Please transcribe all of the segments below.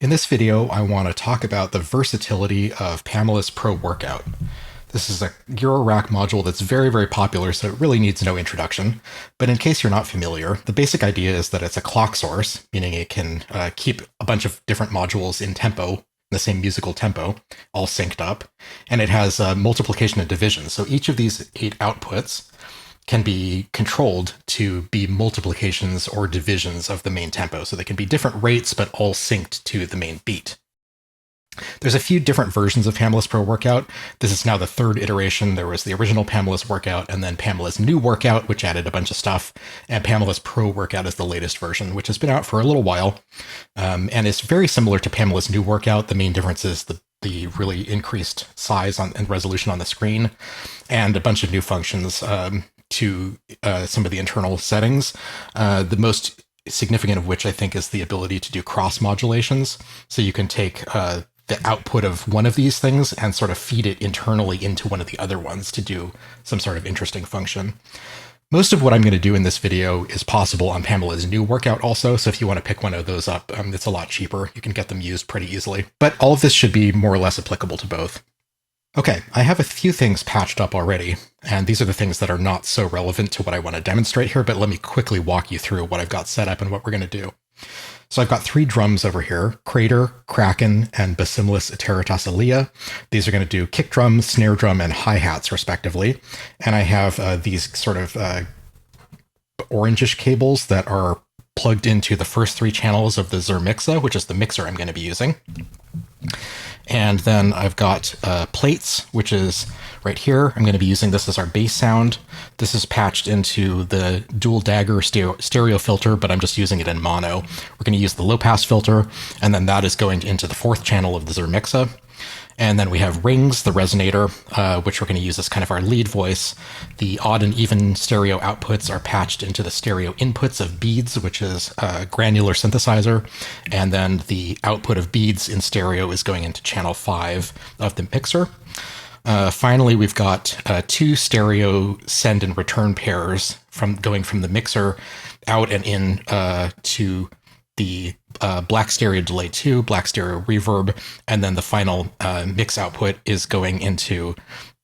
In this video, I want to talk about the versatility of Pamela's Pro Workout. This is a Eurorack module that's very, very popular, so it really needs no introduction. But in case you're not familiar, the basic idea is that it's a clock source, meaning it can keep a bunch of different modules in tempo, the same musical tempo, all synced up. And it has multiplication and division. So each of these 8 outputs can be controlled to be multiplications or divisions of the main tempo. So they can be different rates, but all synced to the main beat. There's a few different versions of Pamela's Pro Workout. This is now the 3rd iteration. There was the original Pamela's Workout, and then Pamela's New Workout, which added a bunch of stuff. And Pamela's Pro Workout is the latest version, which has been out for a little while. And it's very similar to Pamela's New Workout. The main difference is the really increased size and resolution on the screen, and a bunch of new functions to some of the internal settings. The most significant of which I think is the ability to do cross modulations. So you can take the output of one of these things and sort of feed it internally into one of the other ones to do some sort of interesting function. Most of what I'm going to do in this video is possible on Pamela's New Workout also, so if you want to pick one of those up, it's a lot cheaper. You can get them used pretty easily. But all of this should be more or less applicable to both. Okay, I have a few things patched up already, and these are the things that are not so relevant to what I want to demonstrate here, but let me quickly walk you through what I've got set up and what we're going to do. So I've got 3 drums over here: Crater, Kraken, and Bacillus Iteritasalia. These are going to do kick drum, snare drum, and hi-hats respectively. And I have these sort of orangish cables that are plugged into the first 3 channels of the Zermixa, which is the mixer I'm going to be using. And then I've got Plaits, which is right here. I'm going to be using this as our bass sound. This is patched into the dual dagger stereo filter, but I'm just using it in mono. We're going to use the low pass filter, and then that is going into the 4th channel of the Zermixa. And then we have Rings, the resonator, which we're going to use as kind of our lead voice. The odd and even stereo outputs are patched into the stereo inputs of Beads, which is a granular synthesizer. And then the output of Beads in stereo is going into channel 5 of the mixer. Finally, we've got 2 stereo send and return pairs going from the mixer out and in to the black stereo delay 2, black stereo reverb, and then the final mix output is going into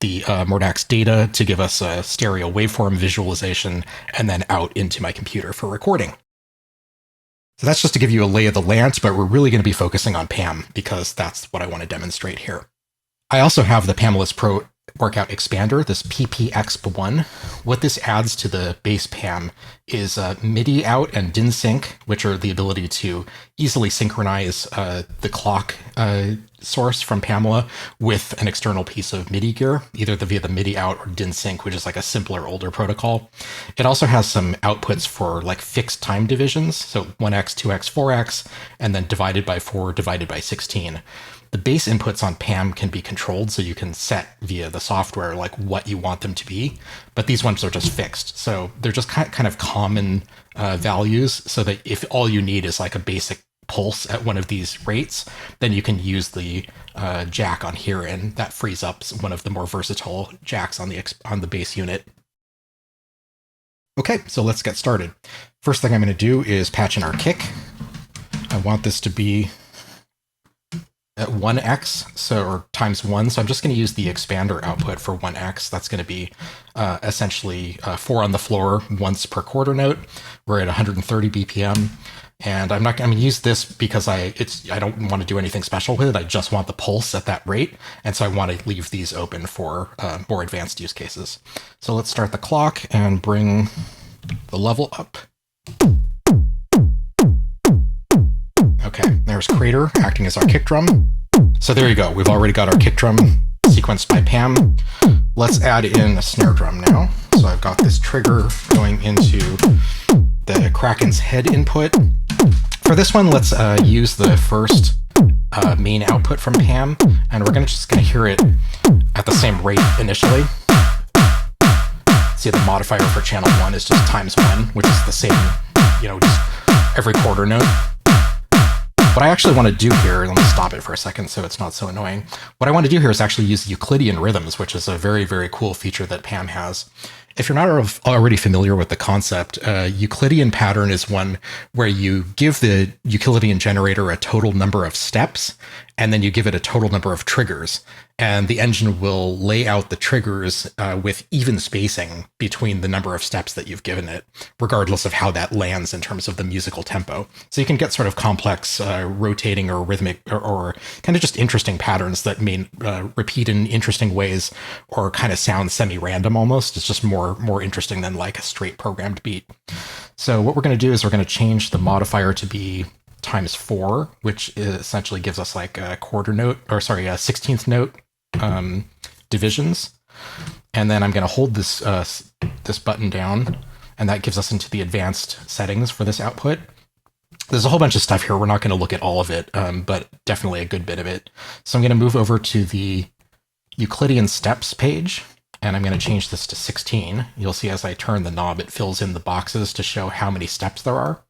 the Mordax data to give us a stereo waveform visualization, and then out into my computer for recording. So that's just to give you a lay of the land, but we're really going to be focusing on Pam because that's what I want to demonstrate here. I also have the Pamela's Pro Workout Expander, this PPX1. What this adds to the base Pam is MIDI out and DIN sync, which are the ability to easily synchronize the clock source from Pamela with an external piece of MIDI gear, either via the MIDI out or DIN sync, which is like a simpler, older protocol. It also has some outputs for like fixed time divisions, so 1x, 2x, 4x, and then divided by 4, divided by 16. The base inputs on Pam can be controlled, so you can set via the software like what you want them to be, but these ones are just fixed. So they're just kind of common values, so that if all you need is like a basic pulse at one of these rates, then you can use the jack on here, and that frees up one of the more versatile jacks on the base unit. Okay, so let's get started. First thing I'm going to do is patch in our kick. I want this to be at 1x, or times 1. So I'm just going to use the expander output for 1x. That's going to be essentially 4 on the floor once per quarter note. We're at 130 BPM. And I'm going to use this because I don't want to do anything special with it. I just want the pulse at that rate. And so I want to leave these open for more advanced use cases. So let's start the clock and bring the level up. Okay, there's Crater acting as our kick drum. So there you go. We've already got our kick drum sequenced by Pam. Let's add in a snare drum now. So I've got this trigger going into the Kraken's head input. For this one, let's use the first main output from Pam, and we're just going to hear it at the same rate initially. See, the modifier for channel 1 is just times 1, which is the same, just every quarter note. What I actually want to do here, let me stop it for a second so it's not so annoying. What I want to do here is actually use Euclidean rhythms, which is a very, very cool feature that Pam has. If you're not already familiar with the concept, Euclidean pattern is one where you give the Euclidean generator a total number of steps, and then you give it a total number of triggers. And the engine will lay out the triggers with even spacing between the number of steps that you've given it, regardless of how that lands in terms of the musical tempo. So you can get sort of complex rotating or rhythmic or kind of just interesting patterns that may repeat in interesting ways or kind of sound semi-random almost. It's just more interesting than like a straight programmed beat. So what we're going to do is we're going to change the modifier to be ×4, which essentially gives us like a quarter note, or sorry, a 16th note divisions. And then I'm going to hold this this button down, and that gives us into the advanced settings for this output. There's a whole bunch of stuff here. We're not going to look at all of it, but definitely a good bit of it. So I'm going to move over to the Euclidean steps page, and I'm going to change this to 16. You'll see as I turn the knob, it fills in the boxes to show how many steps there are.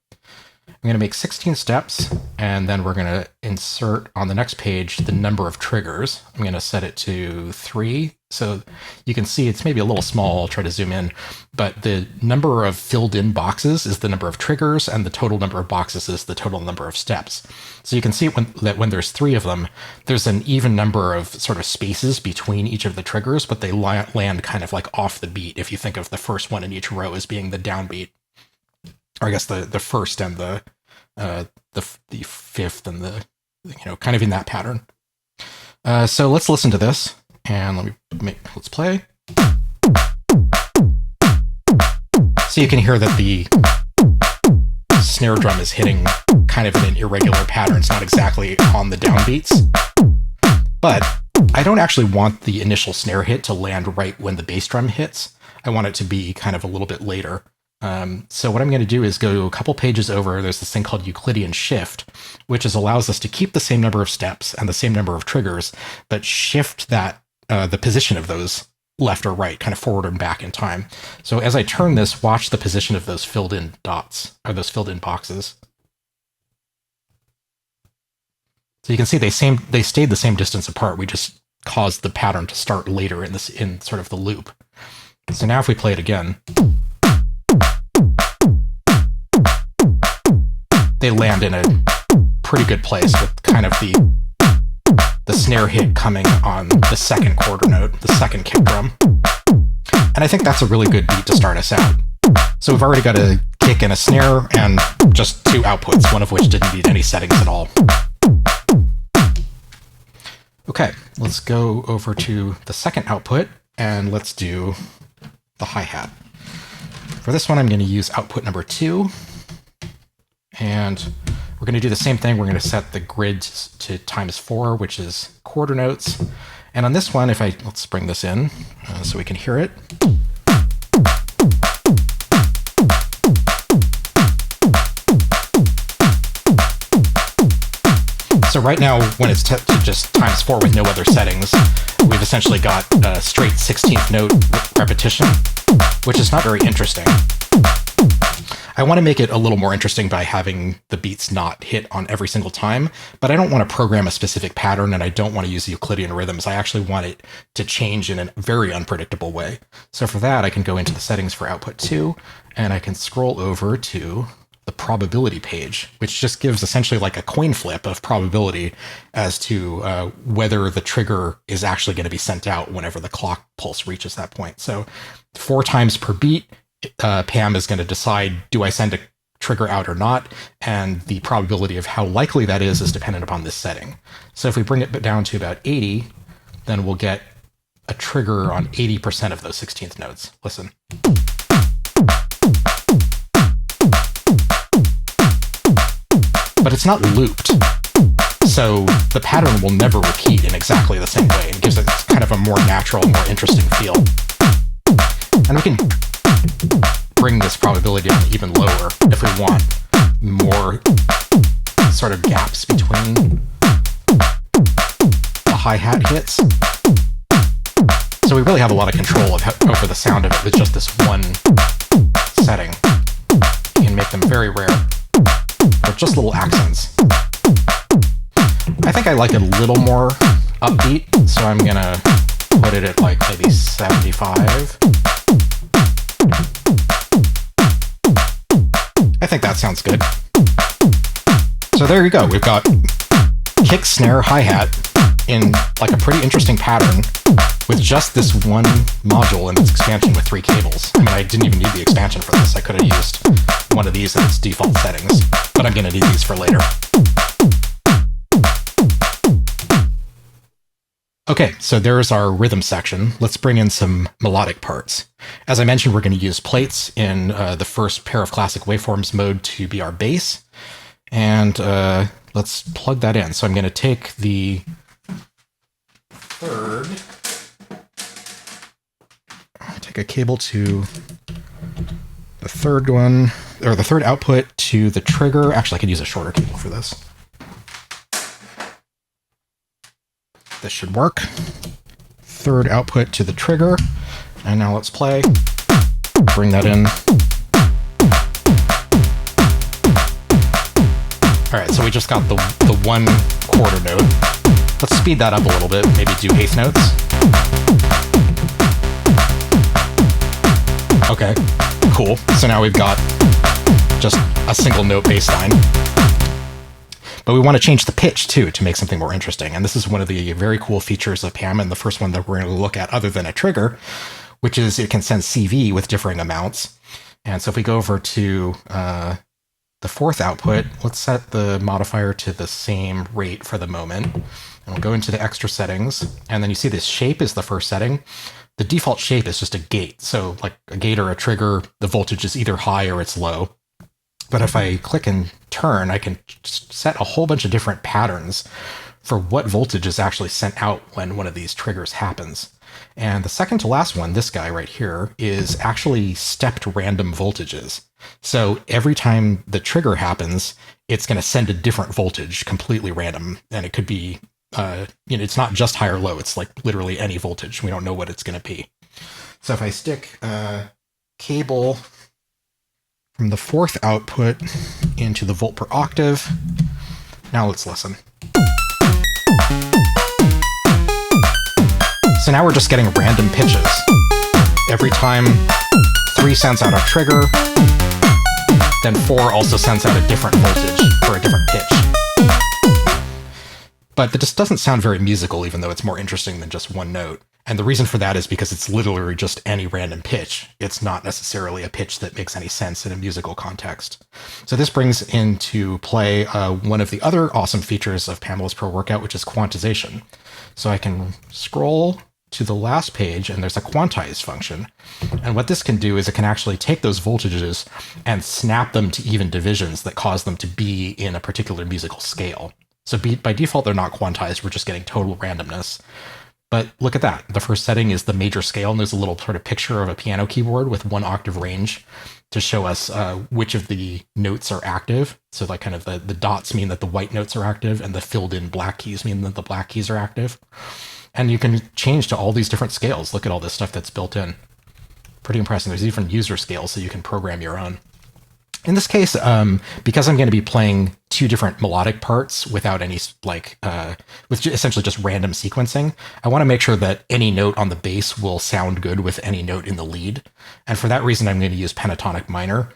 I'm going to make 16 steps, and then we're going to insert on the next page the number of triggers. I'm going to set it to 3. So you can see it's maybe a little small. I'll try to zoom in. But the number of filled in boxes is the number of triggers, and the total number of boxes is the total number of steps. So you can see that when there's 3 of them, there's an even number of sort of spaces between each of the triggers, but they land kind of like off the beat if you think of the first one in each row as being the downbeat. Or I guess the first and the fifth and the, kind of in that pattern. So let's listen to this, and let's play. So you can hear that the snare drum is hitting kind of in an irregular pattern. It's not exactly on the downbeats, but I don't actually want the initial snare hit to land right when the bass drum hits. I want it to be kind of a little bit later. So what I'm going to do is go a couple pages over. There's this thing called Euclidean shift, which allows us to keep the same number of steps and the same number of triggers, but shift that the position of those left or right, kind of forward and back in time. So as I turn this, watch the position of those filled in dots, or those filled in boxes. So you can see they stayed the same distance apart. We just caused the pattern to start later in sort of the loop. So now if we play it again, they land in a pretty good place with kind of the snare hit coming on the second quarter note, the second kick drum. And I think that's a really good beat to start us out. So we've already got a kick and a snare and just 2 outputs, one of which didn't need any settings at all. Okay, let's go over to the second output, and let's do the hi-hat. For this one, I'm going to use output number 2. And we're going to do the same thing. We're going to set the grid to ×4, which is quarter notes. And on this one, let's bring this in so we can hear it. So right now, when it's set to just ×4 with no other settings, we've essentially got a straight 16th note repetition, which is not very interesting. I want to make it a little more interesting by having the beats not hit on every single time, but I don't want to program a specific pattern, and I don't want to use Euclidean rhythms. I actually want it to change in a very unpredictable way. So for that, I can go into the settings for output 2, and I can scroll over to the probability page, which just gives essentially like a coin flip of probability as to whether the trigger is actually going to be sent out whenever the clock pulse reaches that point. So 4 times per beat, Pam is going to decide, do I send a trigger out or not? And the probability of how likely that is dependent upon this setting. So if we bring it down to about 80, then we'll get a trigger on 80% of those 16th notes. Listen. But it's not looped. So the pattern will never repeat in exactly the same way. It gives it kind of a more natural, more interesting feel. And we can bring this probability down even lower if we want more sort of gaps between the hi-hat hits. So we really have a lot of control over the sound of it with just this one setting. You can make them very rare, or just little accents. I think I like it a little more upbeat, so I'm gonna put it at like maybe 75. I think that sounds good. So there you go. We've got kick, snare, hi-hat in like a pretty interesting pattern with just this one module and its expansion with 3 cables. I mean, I didn't even need the expansion for this. I could have used one of these in its default settings, but I'm going to need these for later. Okay, so there's our rhythm section. Let's bring in some melodic parts. As I mentioned, we're going to use plaits in the first pair of classic waveforms mode to be our bass. And let's plug that in. So I'm going to take the third, take a cable to the third one, or the third output to the trigger. Actually, I could use a shorter cable for this. This should work. Third output to the trigger. And now let's play. Bring that in. All right, so we just got the 1/4 note. Let's speed that up a little bit, maybe do 1/8 notes. Okay, cool. So now we've got just a single note bass line. But we want to change the pitch too to make something more interesting. And this is one of the very cool features of PAM, and the first one that we're going to look at other than a trigger, which is it can send CV with differing amounts. And so if we go over to the fourth output, let's set the modifier to the same rate for the moment. And we'll go into the extra settings. And then you see this shape is the first setting. The default shape is just a gate. So like a gate or a trigger, the voltage is either high or it's low. But if I click and turn, I can set a whole bunch of different patterns for what voltage is actually sent out when one of these triggers happens. And the second to last one, this guy right here, is actually stepped random voltages. So every time the trigger happens, it's going to send a different voltage, completely random. And it could be, it's not just high or low. It's like literally any voltage. We don't know what it's going to be. So if I stick a cable from the fourth output into the volt per octave, now let's listen. So now we're just getting random pitches. Every time 3 sends out a trigger, then 4 also sends out a different voltage for a different pitch. But that just doesn't sound very musical, even though it's more interesting than just one note. And the reason for that is because it's literally just any random pitch. It's not necessarily a pitch that makes any sense in a musical context. So this brings into play one of the other awesome features of Pamela's Pro Workout, which is quantization. So I can scroll to the last page, and there's a quantize function. And what this can do is it can actually take those voltages and snap them to even divisions that cause them to be in a particular musical scale. So by default, they're not quantized. We're just getting total randomness. But look at that. The first setting is the major scale, and there's a little sort of picture of a piano keyboard with 1 octave range to show us which of the notes are active. So like kind of the dots mean that the white notes are active, and the filled in black keys mean that the black keys are active. And you can change to all these different scales. Look at all this stuff that's built in. Pretty impressive. There's even user scales, so you can program your own. In this case, because I'm going to be playing 2 different melodic parts without any, with essentially just random sequencing, I want to make sure that any note on the bass will sound good with any note in the lead. And for that reason, I'm going to use pentatonic minor,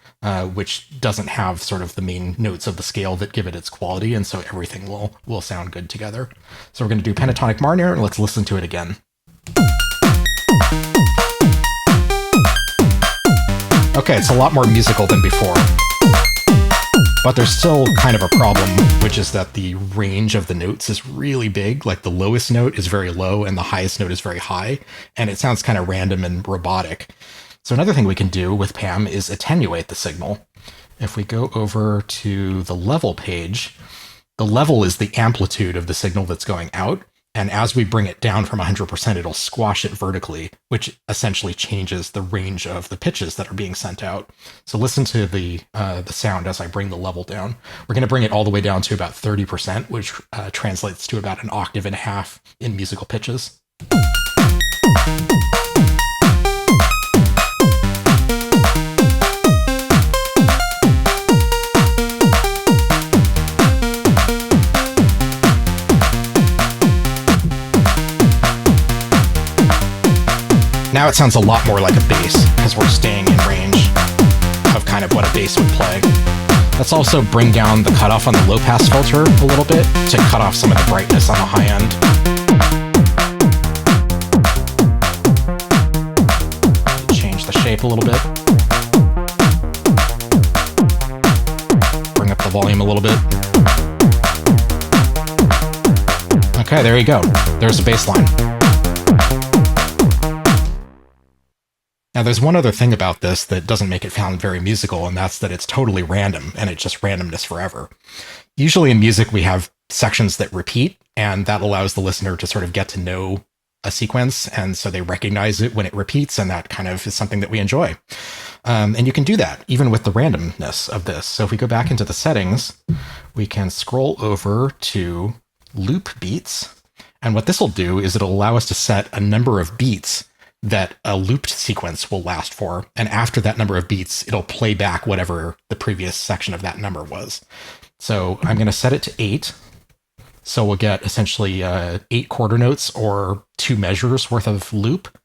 which doesn't have sort of the main notes of the scale that give it its quality, and so everything will sound good together. So we're going to do pentatonic minor, and let's listen to it again. Okay, it's a lot more musical than before. But there's still kind of a problem, which is that the range of the notes is really big. Like the lowest note is very low and the highest note is very high, and it sounds kind of random and robotic. So another thing we can do with PAM is attenuate the signal. If we go over to the level page, the level is the amplitude of the signal that's going out. And as we bring it down from 100%, it'll squash it vertically, which essentially changes the range of the pitches that are being sent out. So listen to the sound as I bring the level down. We're going to bring it all the way down to about 30%, which translates to about 1.5 octaves in musical pitches. Now it sounds a lot more like a bass because we're staying in range of kind of what a bass would play. Let's also bring down the cutoff on the low-pass filter a little bit to cut off some of the brightness on the high end. Change the shape a little bit. Bring up the volume a little bit. Okay, there you go. There's a bass line. Now, there's one other thing about this that doesn't make it sound very musical, and that's that it's totally random, and it's just randomness forever. Usually in music, we have sections that repeat, and that allows the listener to sort of get to know a sequence, and so they recognize it when it repeats, and that kind of is something that we enjoy. And you can do that, even with the randomness of this. So if we go back into the settings, we can scroll over to loop beats, and what this will do is it'll allow us to set a number of beats that a looped sequence will last for, and after that number of beats, it'll play back whatever the previous section of that number was. So I'm going to set it to 8, so we'll get essentially 8 quarter notes or 2 measures worth of loop,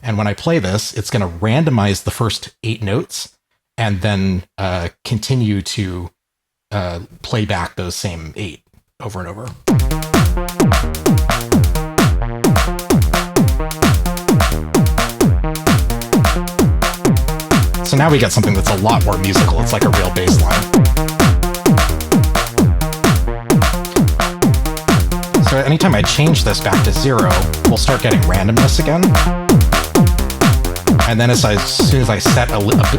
and when I play this, it's going to randomize the first 8 notes, and then continue to play back those same 8 over and over. So now we get something that's a lot more musical. It's like a real bass line. So anytime I change this back to 0, we'll start getting randomness again. And then as soon as I set a loop,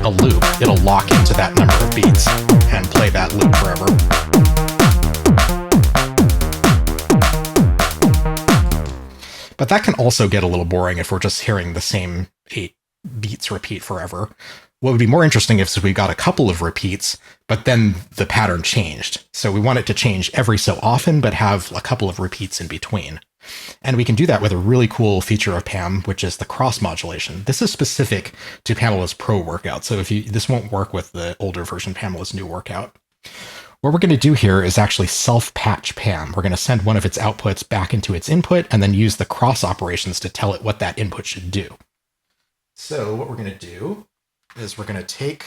it'll lock into that number of beats and play that loop forever. But that can also get a little boring if we're just hearing the same 8 beats repeat forever. What would be more interesting if we got a couple of repeats, but then the pattern changed. So we want it to change every so often, but have a couple of repeats in between. And we can do that with a really cool feature of PAM, which is the cross modulation. This is specific to Pamela's Pro workout. So this won't work with the older version, Pamela's new workout. What we're going to do here is actually self-patch PAM. We're going to send one of its outputs back into its input and then use the cross operations to tell it what that input should do. So what we're going to do is we're going to take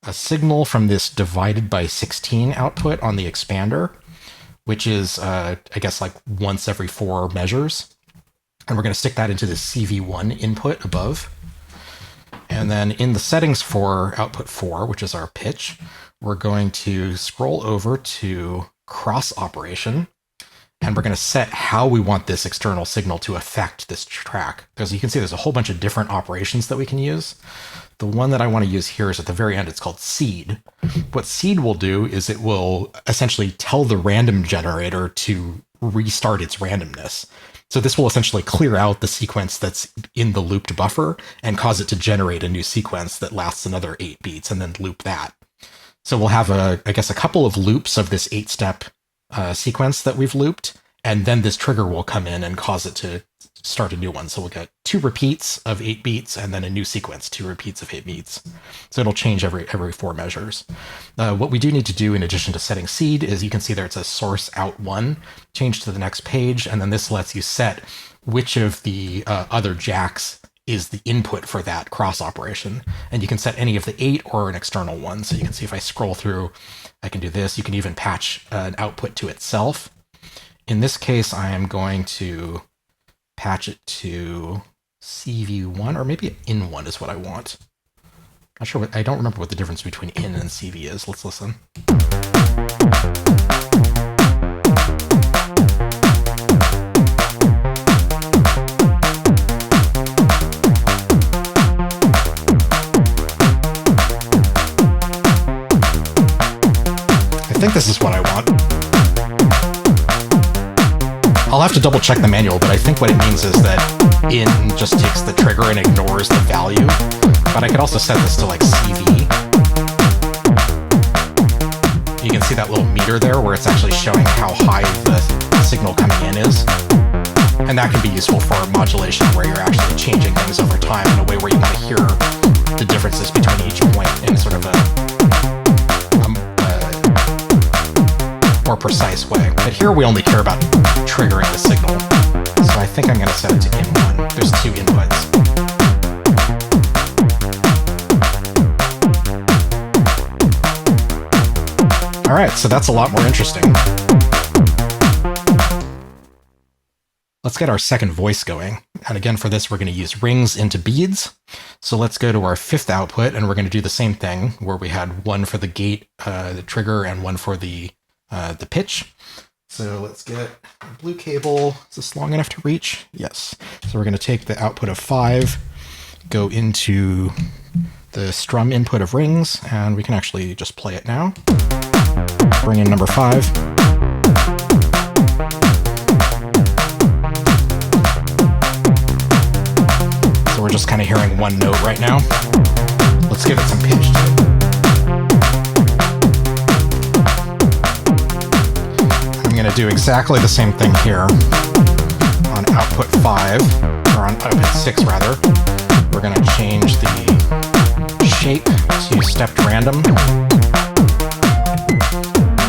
a signal from this divided by 16 output on the expander, which is, I guess, like once every 4 measures. And we're going to stick that into the CV1 input above. And then in the settings for output 4, which is our pitch, we're going to scroll over to cross operation. And we're going to set how we want this external signal to affect this track. Because you can see there's a whole bunch of different operations that we can use. The one that I want to use here is at the very end. It's called seed. What seed will do is it will essentially tell the random generator to restart its randomness. So this will essentially clear out the sequence that's in the looped buffer and cause it to generate a new sequence that lasts another 8 beats and then loop that. So we'll have, I guess, a couple of loops of this 8-step sequence that we've looped, and then this trigger will come in and cause it to start a new one. So we'll get 2 repeats of 8 beats and then a new sequence, 2 repeats of 8 beats. So it'll change every 4 measures. What we do need to do in addition to setting seed is you can see there it's a source out 1, change to the next page, and then this lets you set which of the other jacks is the input for that cross operation. And you can set any of the 8 or an external one. So you can see if I scroll through, I can do this. You can even patch an output to itself. In this case, I am going to patch it to CV1, or maybe in 1 is what I want. Not sure I don't remember what the difference between in and CV is. Let's listen. I think this is what I want. I'll have to double check the manual, but I think what it means is that in just takes the trigger and ignores the value. But I could also set this to like CV. You can see that little meter there where it's actually showing how high the signal coming in is. And that can be useful for modulation where you're actually changing things over time in a way where you want to hear the differences between each point in sort of a more precise way. But here we only care about triggering the signal. So I think I'm going to set it to in 1. There's 2 inputs. All right, so that's a lot more interesting. Let's get our second voice going. And again, for this, we're going to use rings into beads. So let's go to our fifth output, and we're going to do the same thing where we had one for the gate, the trigger, and one for the pitch. So let's get a blue cable. Is this long enough to reach? Yes. So we're going to take the output of 5, go into the strum input of rings, and we can actually just play it now. Bring in number 5. So we're just kind of hearing one note right now. Let's give it some pitch too. I'm going to do exactly the same thing here on output 5, or on output 6 rather. We're going to change the shape to stepped random.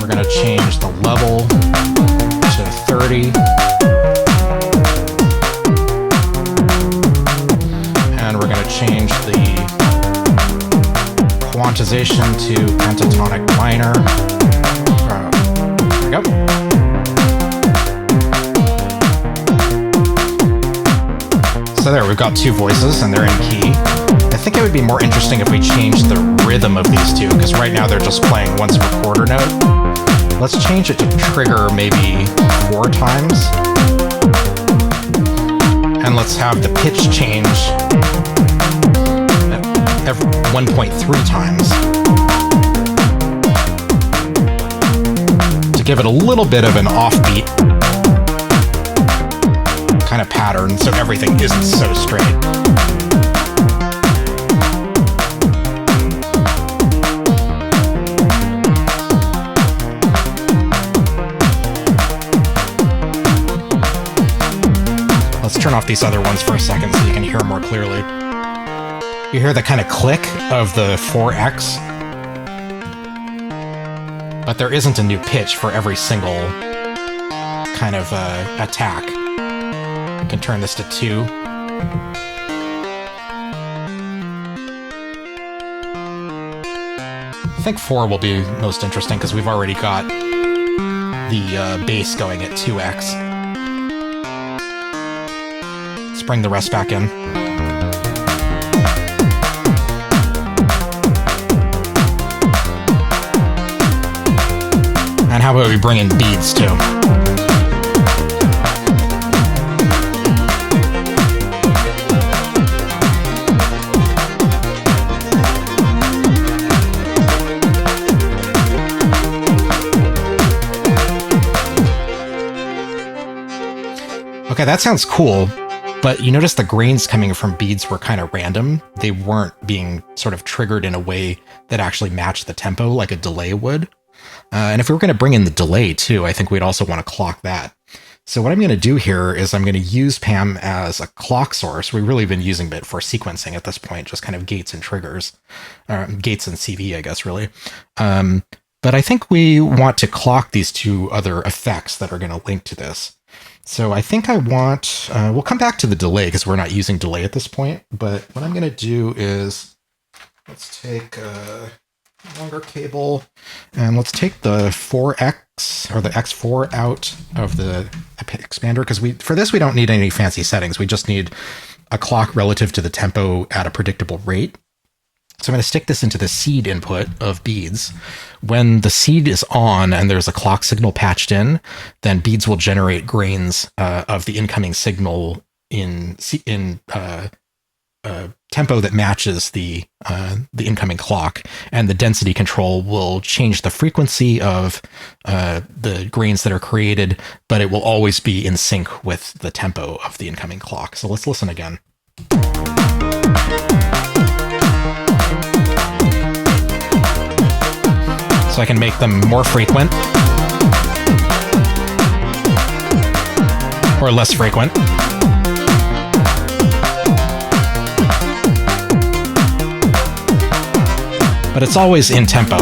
We're going to change the level to 30. And we're going to change the quantization to pentatonic minor. There we go. So there, we've got 2 voices and they're in key. I think it would be more interesting if we changed the rhythm of these 2, because right now they're just playing once per quarter note. Let's change it to trigger maybe 4 times. And let's have the pitch change at 1.3 times. To give it a little bit of an offbeat kind of pattern, so everything isn't so straight. Let's turn off these other ones for a second so you can hear more clearly. You hear the kind of click of the 4x, but there isn't a new pitch for every single kind of attack. I can turn this to 2. I think 4 will be most interesting because we've already got the bass going at 2x. Let's bring the rest back in. And how about we bring in beads too? Okay, that sounds cool, but you notice the grains coming from beads were kind of random. They weren't being sort of triggered in a way that actually matched the tempo like a delay would. And if we were going to bring in the delay too, I think we'd also want to clock that. So what I'm going to do here is I'm going to use Pam as a clock source. We've really been using it for sequencing at this point, just kind of gates and triggers, gates and CV, I guess, really. But I think we want to clock these 2 other effects that are going to link to this. So I think I want, we'll come back to the delay because we're not using delay at this point, but what I'm going to do is, let's take a longer cable and let's take the 4x or the X4 out of the expander, because for this we don't need any fancy settings. We just need a clock relative to the tempo at a predictable rate. So I'm going to stick this into the seed input of beads. When the seed is on and there's a clock signal patched in, then beads will generate grains of the incoming signal in tempo that matches the incoming clock, and the density control will change the frequency of the grains that are created, but it will always be in sync with the tempo of the incoming clock. So let's listen again. So I can make them more frequent or less frequent. But it's always in tempo.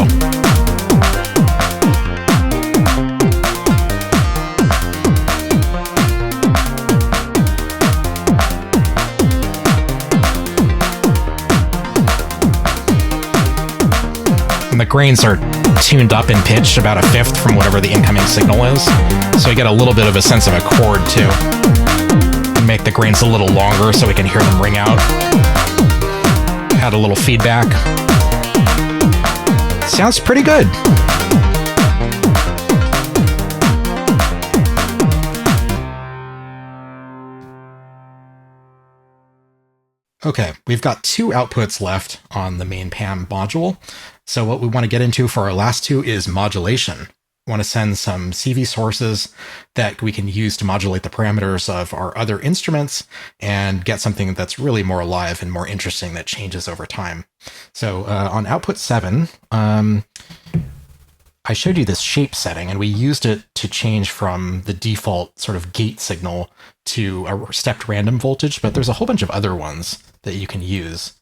And the grains are tuned up in pitch about a fifth from whatever the incoming signal is. So we get a little bit of a sense of a chord too. And make the grains a little longer so we can hear them ring out. Add a little feedback. Sounds pretty good. Okay, we've got two outputs left on the main PAM module. So what we want to get into for our last two is modulation. We want to send some CV sources that we can use to modulate the parameters of our other instruments and get something that's really more alive and more interesting that changes over time. So on output 7, I showed you this shape setting, and we used it to change from the default sort of gate signal to a stepped random voltage, but there's a whole bunch of other ones that you can use.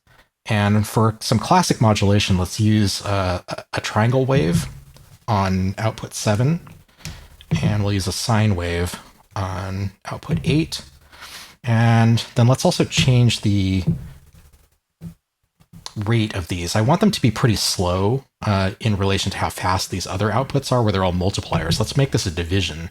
And for some classic modulation, let's use a triangle wave on output 7, and we'll use a sine wave on output 8. And then let's also change the rate of these. I want them to be pretty slow in relation to how fast these other outputs are, where they're all multipliers. Let's make this a division.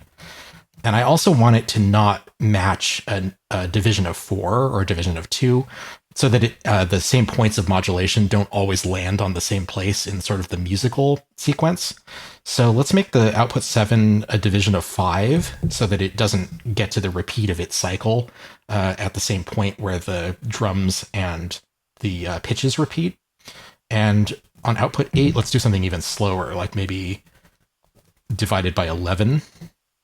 And I also want it to not match a division of 4 or a division of 2, so that the same points of modulation don't always land on the same place in sort of the musical sequence. So let's make the output 7 a division of 5, so that it doesn't get to the repeat of its cycle at the same point where the drums and the pitches repeat. And on output 8, let's do something even slower, like maybe divided by 11.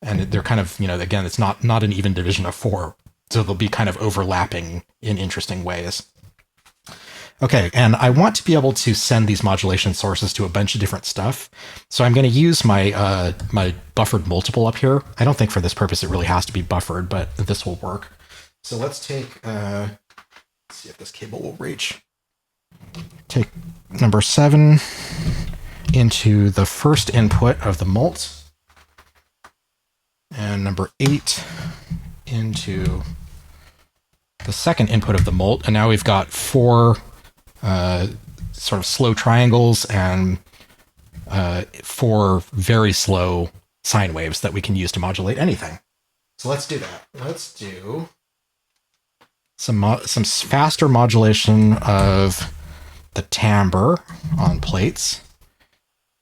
And they're kind of, again, it's not an even division of 4. So they'll be kind of overlapping in interesting ways. Okay, and I want to be able to send these modulation sources to a bunch of different stuff. So I'm going to use my my buffered multiple up here. I don't think for this purpose it really has to be buffered, but this will work. So let's take, let's see if this cable will reach. Take number 7 into the first input of the Mult, and number 8 into the second input of the Mult, and now we've got 4 sort of slow triangles and 4 very slow sine waves that we can use to modulate anything. So let's do that. Let's do some faster modulation of the timbre on Plaits,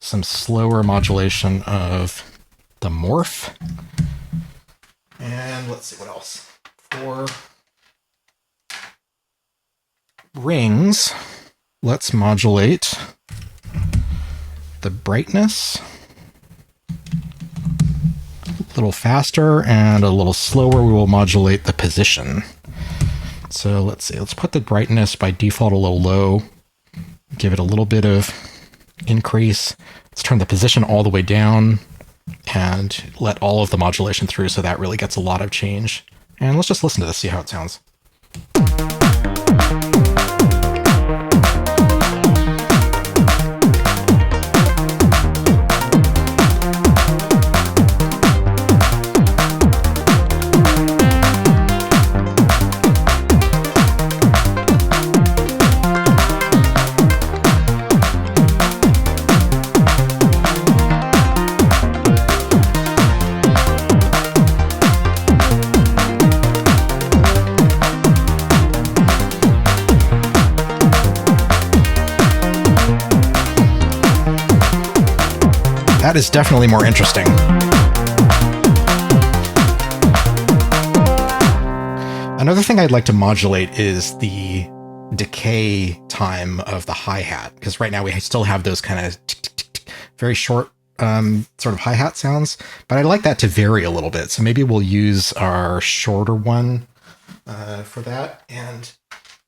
some slower modulation of the morph, and let's see what else. For rings, let's modulate the brightness a little faster, and a little slower we will modulate the position. So let's see, let's put the brightness by default a little low, give it a little bit of increase. Let's turn the position all the way down and let all of the modulation through, so that really gets a lot of change. And let's just listen to this, see how it sounds. That is definitely more interesting. Another thing I'd like to modulate is the decay time of the hi-hat, because right now we still have those kind of very short sort of hi-hat sounds, but I'd like that to vary a little bit. So maybe we'll use our shorter one for that. And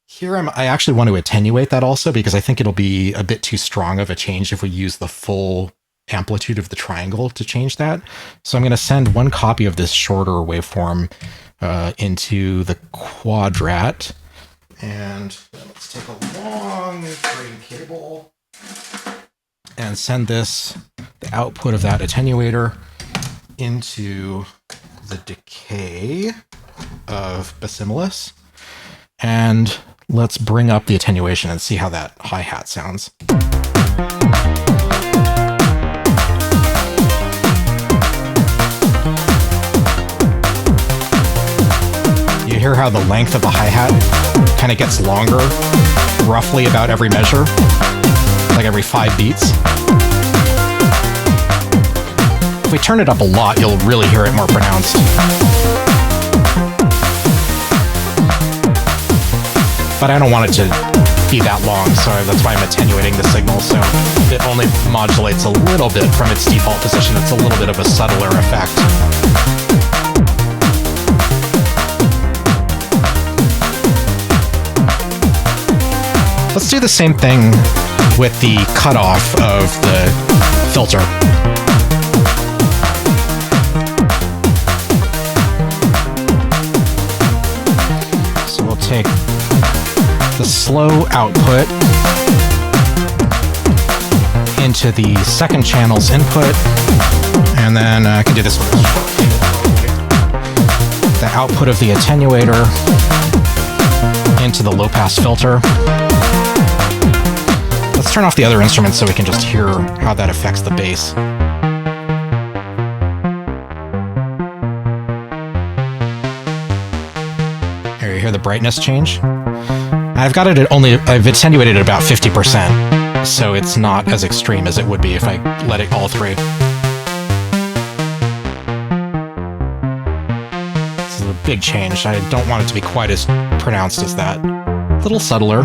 here I actually want to attenuate that also, because I think it'll be a bit too strong of a change if we use the full amplitude of the triangle to change that. So I'm going to send one copy of this shorter waveform into the Quadratt, and let's take a long green cable and send this, the output of that attenuator, into the decay of Basimilis, and let's bring up the attenuation and see how that hi-hat sounds. hear how the length of the hi-hat kind of gets longer, roughly about every measure, like every 5 beats. If we turn it up a lot, you'll really hear it more pronounced. But I don't want it to be that long, so that's why I'm attenuating the signal, so it only modulates a little bit from its default position. It's a little bit of a subtler effect. Let's do the same thing with the cutoff of the filter. So we'll take the slow output into the second channel's input, and then I can do this one. The output of the attenuator into the low-pass filter. Let's turn off the other instruments so we can just hear how that affects the bass. Here, you hear the brightness change? I've got it at I've attenuated it about 50%, so it's not as extreme as it would be if I let it all through. This is a big change. I don't want it to be quite as pronounced as that. A little subtler.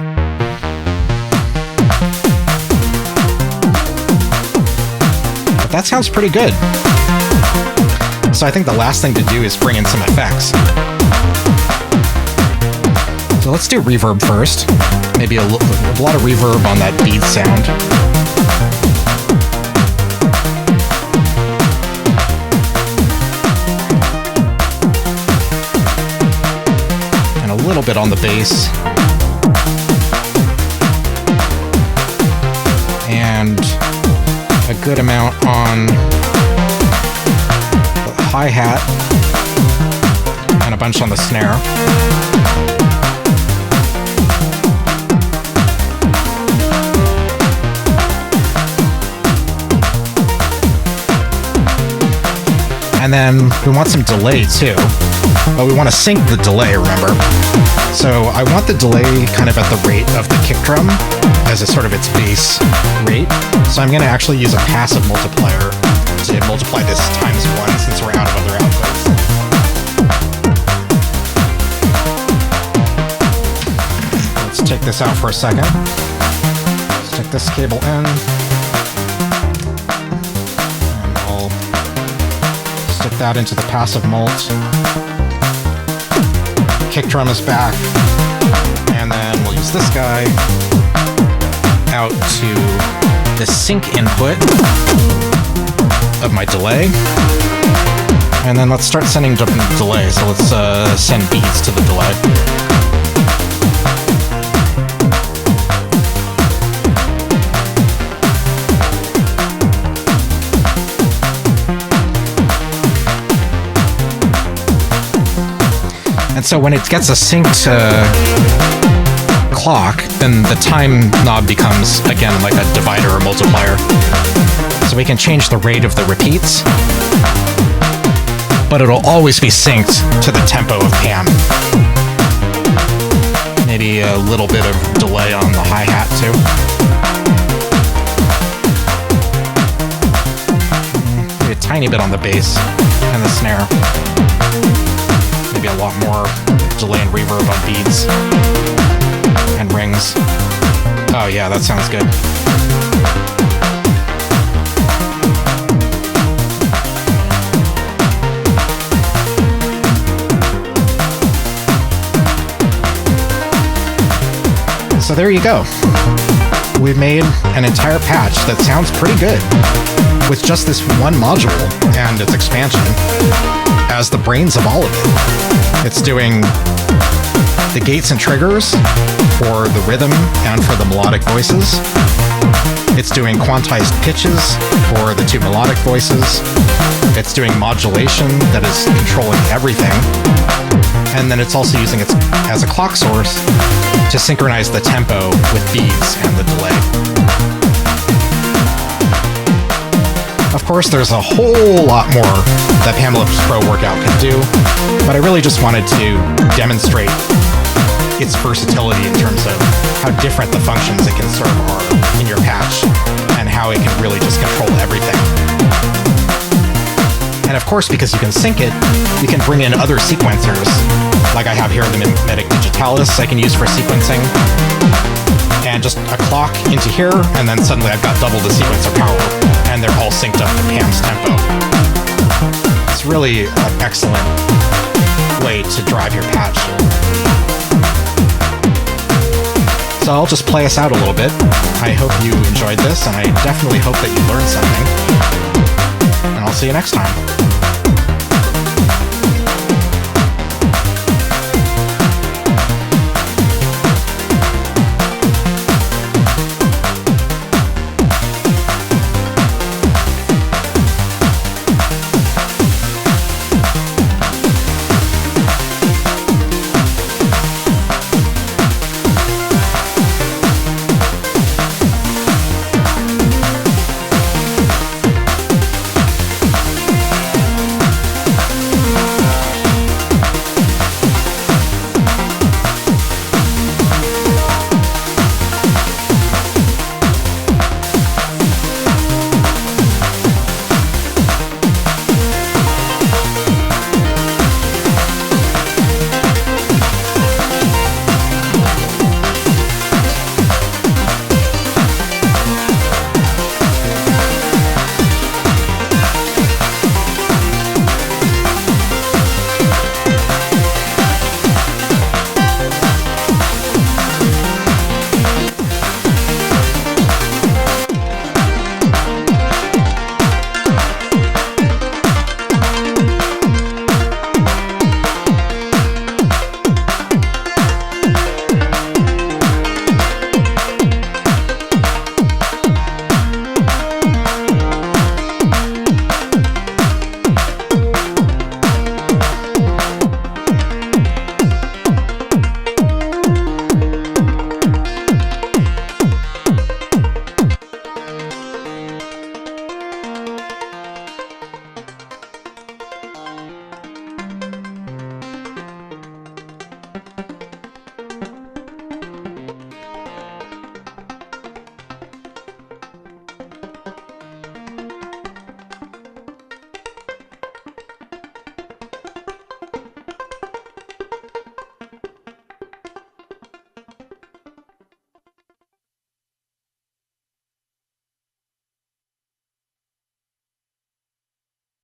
But that sounds pretty good. So I think the last thing to do is bring in some effects. So let's do reverb first. Maybe a lot of reverb on that beat sound. And a little bit on the bass. And a good amount on the hi-hat. And a bunch on the snare. And then we want some delay too, but we want to sync the delay, remember? So I want the delay kind of at the rate of the kick drum as a sort of its base rate. So I'm going to actually use a passive multiplier to multiply this times 1 since we're out of other outputs. Let's take this out for a second. Stick this cable in. That into the passive mult. Kick drum is back, and then we'll use this guy out to the sync input of my delay, and then let's start sending delay. So let's send beats to the delay. And so when it gets a synced clock, then the time knob becomes, again, like a divider or multiplier. So we can change the rate of the repeats, but it'll always be synced to the tempo of Pam. Maybe a little bit of delay on the hi-hat too. Maybe a tiny bit on the bass and the snare. Maybe a lot more delay and reverb on beats and rings. Oh yeah, that sounds good. So there you go. We've made an entire patch that sounds pretty good with just this one module and its expansion as the brains of all of it. It's doing the gates and triggers for the rhythm and for the melodic voices. It's doing quantized pitches for the 2 melodic voices. It's doing modulation that is controlling everything. And then it's also using it as a clock source to synchronize the tempo with beats and the delay. Of course, there's a whole lot more that Pamela's Pro Workout can do, but I really just wanted to demonstrate its versatility in terms of how different the functions it can serve are in your patch, and how it can really just control everything. And of course, because you can sync it, you can bring in other sequencers, like I have here the Mimetic Digitalis I can use for sequencing, and just a clock into here, and then suddenly I've got double the sequencer power, and they're all synced up to Pam's tempo. It's really an excellent way to drive your patch. So I'll just play us out a little bit. I hope you enjoyed this, and I definitely hope that you learned something. And I'll see you next time.